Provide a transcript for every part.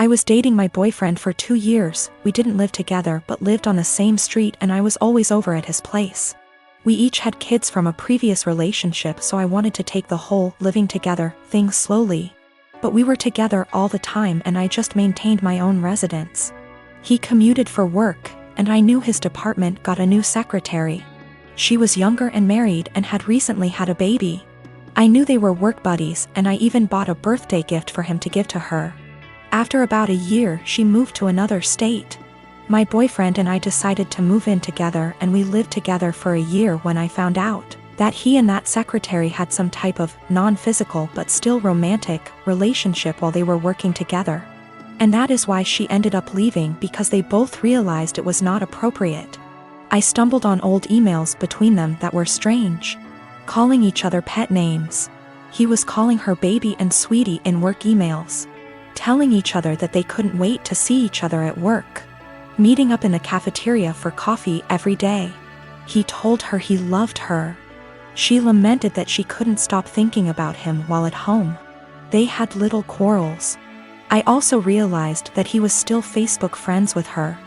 I was dating my boyfriend for 2 years. We didn't live together but lived on the same street, and I was always over at his place. We each had kids from a previous relationship, so I wanted to take the whole living together thing slowly. But we were together all the time and I just maintained my own residence. He commuted for work, and I knew his department got a new secretary. She was younger and married and had recently had a baby. I knew they were work buddies, and I even bought a birthday gift for him to give to her. After about a year, she moved to another state. My boyfriend and I decided to move in together, and we lived together for a year when I found out that he and that secretary had some type of non-physical but still romantic relationship while they were working together. And that is why she ended up leaving, because they both realized it was not appropriate. I stumbled on old emails between them that were strange, calling each other pet names. He was calling her baby and sweetie in work emails, telling each other that they couldn't wait to see each other at work, meeting up in the cafeteria for coffee every day. He told her he loved her. She lamented that she couldn't stop thinking about him while at home. They had little quarrels. I also realized that he was still Facebook friends with her.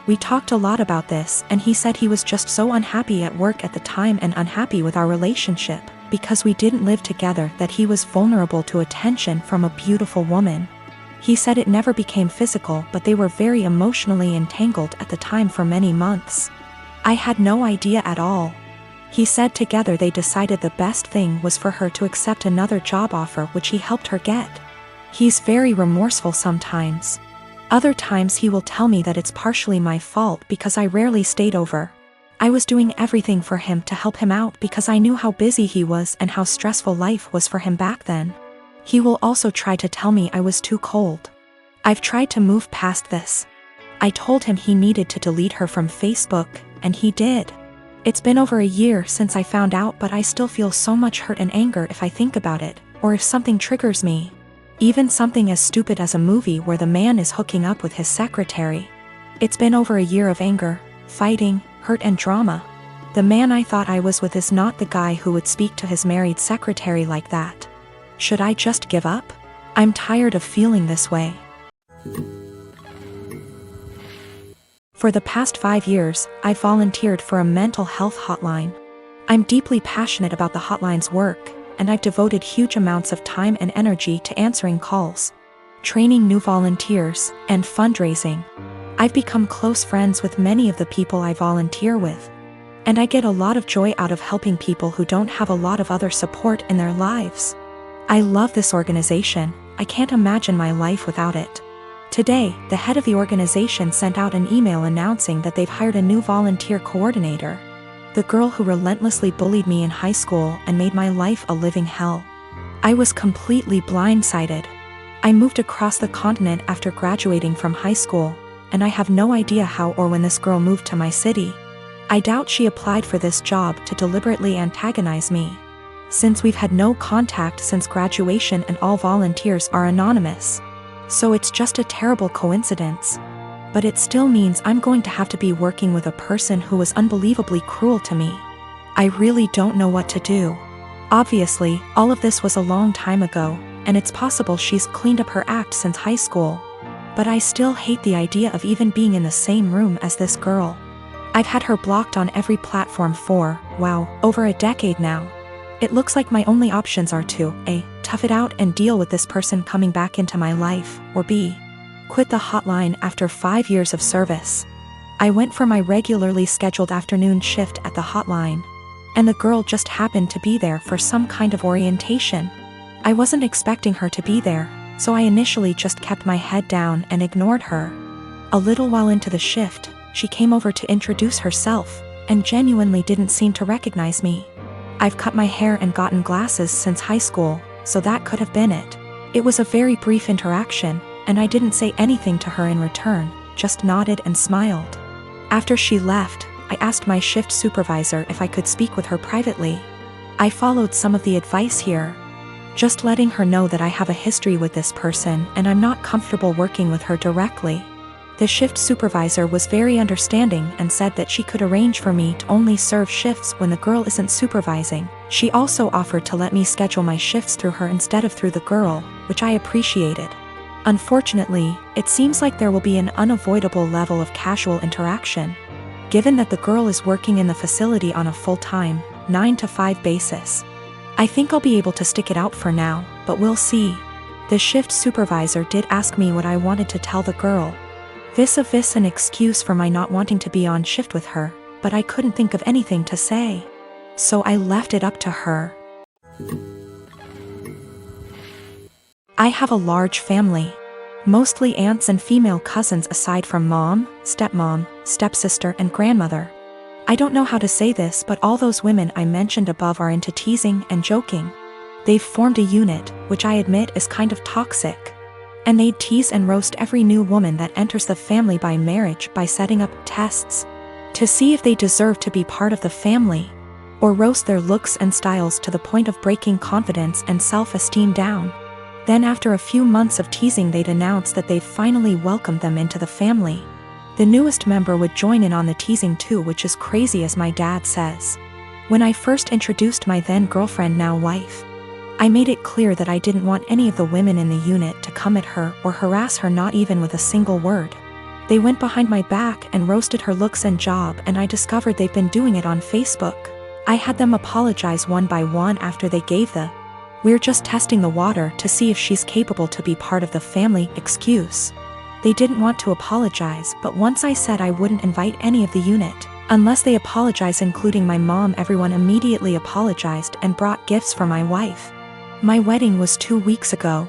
We talked a lot about this, and he said he was just so unhappy at work at the time and unhappy with our relationship, because we didn't live together, that he was vulnerable to attention from a beautiful woman. He said it never became physical, but they were very emotionally entangled at the time for many months. I had no idea at all. He said together they decided the best thing was for her to accept another job offer, which he helped her get. He's very remorseful sometimes. Other times he will tell me that it's partially my fault because I rarely stayed over. I was doing everything for him to help him out because I knew how busy he was and how stressful life was for him back then. He will also try to tell me I was too cold. I've tried to move past this. I told him he needed to delete her from Facebook, and he did. It's been over a year since I found out, but I still feel so much hurt and anger if I think about it, or if something triggers me. Even something as stupid as a movie where the man is hooking up with his secretary. It's been over a year of anger, fighting, hurt and drama. The man I thought I was with is not the guy who would speak to his married secretary like that. Should I just give up? I'm tired of feeling this way. For the past 5 years, I volunteered for a mental health hotline. I'm deeply passionate about the hotline's work, and I've devoted huge amounts of time and energy to answering calls, training new volunteers, and fundraising. I've become close friends with many of the people I volunteer with, and I get a lot of joy out of helping people who don't have a lot of other support in their lives. I love this organization. I can't imagine my life without it. Today, the head of the organization sent out an email announcing that they've hired a new volunteer coordinator. The girl who relentlessly bullied me in high school and made my life a living hell. I was completely blindsided. I moved across the continent after graduating from high school, and I have no idea how or when this girl moved to my city. I doubt she applied for this job to deliberately antagonize me, since we've had no contact since graduation and all volunteers are anonymous. So it's just a terrible coincidence. But it still means I'm going to have to be working with a person who was unbelievably cruel to me. I really don't know what to do. Obviously, all of this was a long time ago, and it's possible she's cleaned up her act since high school. But I still hate the idea of even being in the same room as this girl. I've had her blocked on every platform for, wow, over a decade now. It looks like my only options are to A, tough it out and deal with this person coming back into my life, or B, quit the hotline after 5 years of service. I went for my regularly scheduled afternoon shift at the hotline, and the girl just happened to be there for some kind of orientation. I wasn't expecting her to be there, so I initially just kept my head down and ignored her. A little while into the shift, she came over to introduce herself, and genuinely didn't seem to recognize me. I've cut my hair and gotten glasses since high school, so that could have been it. It was a very brief interaction, and I didn't say anything to her in return, just nodded and smiled. After she left, I asked my shift supervisor if I could speak with her privately. I followed some of the advice here, just letting her know that I have a history with this person and I'm not comfortable working with her directly. The shift supervisor was very understanding and said that she could arrange for me to only serve shifts when the girl isn't supervising. She also offered to let me schedule my shifts through her instead of through the girl, which I appreciated. Unfortunately, it seems like there will be an unavoidable level of casual interaction. Given that the girl is working in the facility on a full-time, 9-to-5 basis. I think I'll be able to stick it out for now, but we'll see. The shift supervisor did ask me what I wanted to tell the girl. Vis-a-vis an excuse for my not wanting to be on shift with her, but I couldn't think of anything to say. So I left it up to her. I have a large family. Mostly aunts and female cousins aside from mom, stepmom, stepsister and grandmother. I don't know how to say this, but all those women I mentioned above are into teasing and joking. They've formed a unit, which I admit is kind of toxic. And they'd tease and roast every new woman that enters the family by marriage by setting up tests to see if they deserve to be part of the family, or roast their looks and styles to the point of breaking confidence and self-esteem down. Then after a few months of teasing they'd announce that they've finally welcomed them into the family. The newest member would join in on the teasing too, which is crazy as my dad says. When I first introduced my then girlfriend now wife, I made it clear that I didn't want any of the women in the unit to come at her or harass her, not even with a single word. They went behind my back and roasted her looks and job, and I discovered they've been doing it on Facebook. I had them apologize one by one after they gave the "we're just testing the water to see if she's capable to be part of the family" excuse. They didn't want to apologize, but once I said I wouldn't invite any of the unit unless they apologize, including my mom, everyone immediately apologized and brought gifts for my wife. My wedding was 2 weeks ago.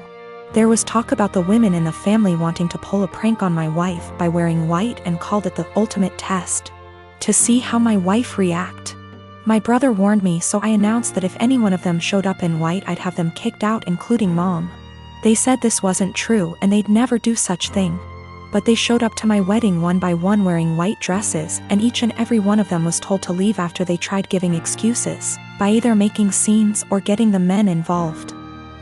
There was talk about the women in the family wanting to pull a prank on my wife by wearing white and called it the ultimate test to see how my wife react. My brother warned me, so I announced that if any one of them showed up in white I'd have them kicked out, including mom. They said this wasn't true and they'd never do such thing. But they showed up to my wedding one by one wearing white dresses, and each and every one of them was told to leave after they tried giving excuses by either making scenes or getting the men involved.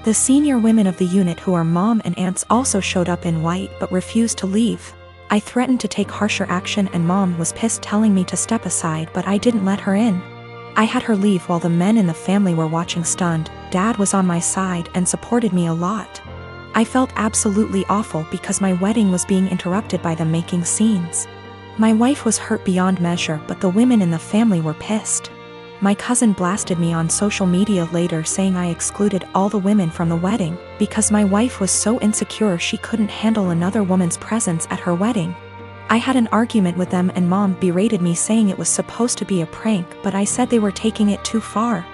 The senior women of the unit, who are mom and aunts, also showed up in white but refused to leave. I threatened to take harsher action and mom was pissed, telling me to step aside, but I didn't let her in. I had her leave while the men in the family were watching stunned. Dad was on my side and supported me a lot. I felt absolutely awful because my wedding was being interrupted by them making scenes. My wife was hurt beyond measure, but the women in the family were pissed. My cousin blasted me on social media later, saying I excluded all the women from the wedding because my wife was so insecure she couldn't handle another woman's presence at her wedding. I had an argument with them and mom berated me, saying it was supposed to be a prank, but I said they were taking it too far.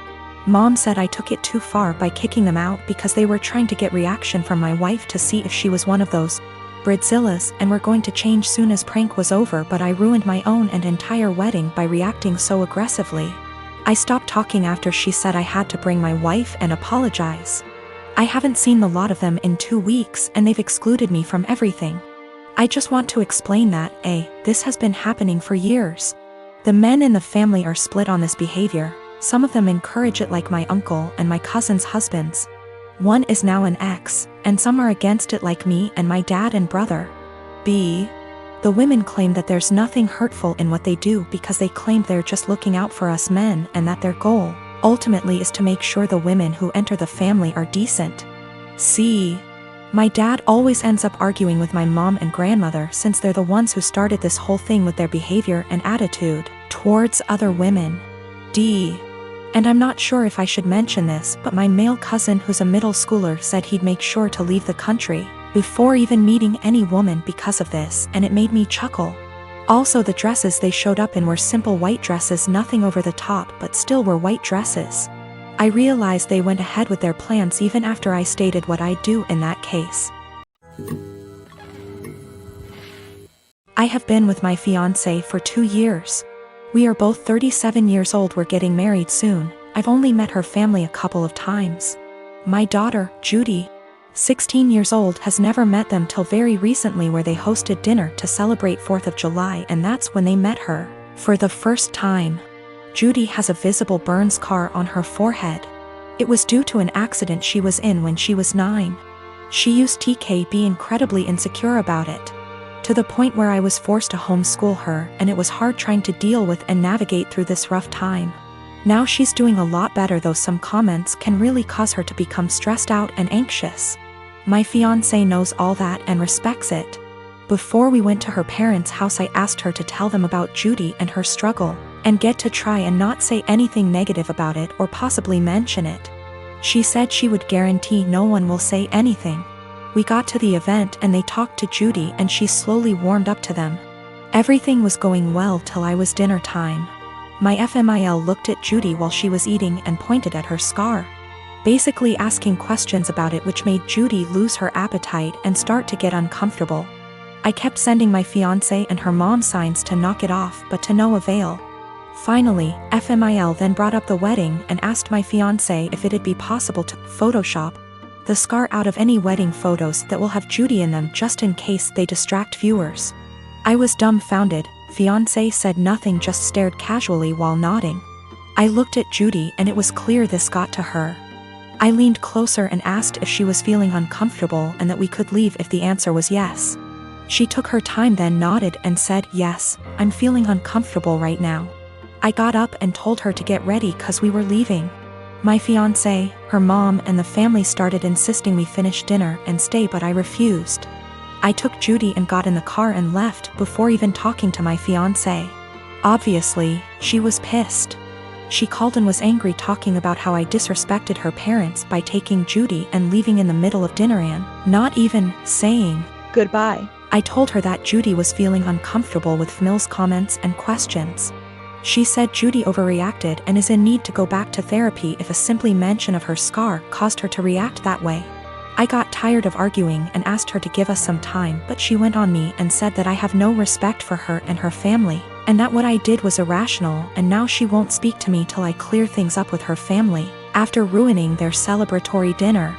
Mom said I took it too far by kicking them out because they were trying to get reaction from my wife to see if she was one of those Bridzillas and were going to change soon as prank was over, but I ruined my own and entire wedding by reacting so aggressively. I stopped talking after she said I had to bring my wife and apologize. I haven't seen the lot of them in 2 weeks and they've excluded me from everything. I just want to explain that, this has been happening for years. The men in the family are split on this behavior. Some of them encourage it, like my uncle and my cousin's husbands. One is now an ex, and some are against it like me and my dad and brother. The women claim that there's nothing hurtful in what they do because they claim they're just looking out for us men, and that their goal, ultimately, is to make sure the women who enter the family are decent. My dad always ends up arguing with my mom and grandmother, since they're the ones who started this whole thing with their behavior and attitude towards other women. And I'm not sure if I should mention this, but my male cousin, who's a middle schooler, said he'd make sure to leave the country before even meeting any woman because of this, and it made me chuckle. Also, the dresses they showed up in were simple white dresses, nothing over the top, but still were white dresses. I realized they went ahead with their plans even after I stated what I'd do in that case. I have been with my fiancé for 2 years. We are both 37 years old. We're getting married soon. I've only met her family a couple of times. My daughter, Judy, 16 years old, has never met them till very recently, where they hosted dinner to celebrate 4th of July, and that's when they met her for the first time. Judy has a visible burn scar on her forehead. It was due to an accident she was in when she was 9. She used to be incredibly insecure about it, to the point where I was forced to homeschool her, and it was hard trying to deal with and navigate through this rough time. Now she's doing a lot better, though some comments can really cause her to become stressed out and anxious. My fiancé knows all that and respects it. Before we went to her parents' house, I asked her to tell them about Judy and her struggle, and get to try and not say anything negative about it or possibly mention it. She said she would guarantee no one will say anything. We got to the event and they talked to Judy and she slowly warmed up to them. Everything was going well till I was dinner time. My FMIL looked at Judy while she was eating and pointed at her scar, basically asking questions about it, which made Judy lose her appetite and start to get uncomfortable. I kept sending my fiancé and her mom signs to knock it off, but to no avail. Finally, FMIL then brought up the wedding and asked my fiancé if it'd be possible to Photoshop the scar out of any wedding photos that will have Judy in them, just in case they distract viewers. I was dumbfounded. Fiancé said nothing, just stared casually while nodding. I looked at Judy and it was clear this got to her. I leaned closer and asked if she was feeling uncomfortable and that we could leave if the answer was yes. She took her time, then nodded and said, "Yes, I'm feeling uncomfortable right now." I got up and told her to get ready cause we were leaving. My fiancé, her mom and the family started insisting we finish dinner and stay, but I refused. I took Judy and got in the car and left before even talking to my fiancé. Obviously, she was pissed. She called and was angry, talking about how I disrespected her parents by taking Judy and leaving in the middle of dinner and not even saying goodbye. I told her that Judy was feeling uncomfortable with Mills' comments and questions. She said Judy overreacted and is in need to go back to therapy if a simply mention of her scar caused her to react that way. I got tired of arguing and asked her to give us some time, but she went on me and said that I have no respect for her and her family, and that what I did was irrational, and now she won't speak to me till I clear things up with her family, after ruining their celebratory dinner.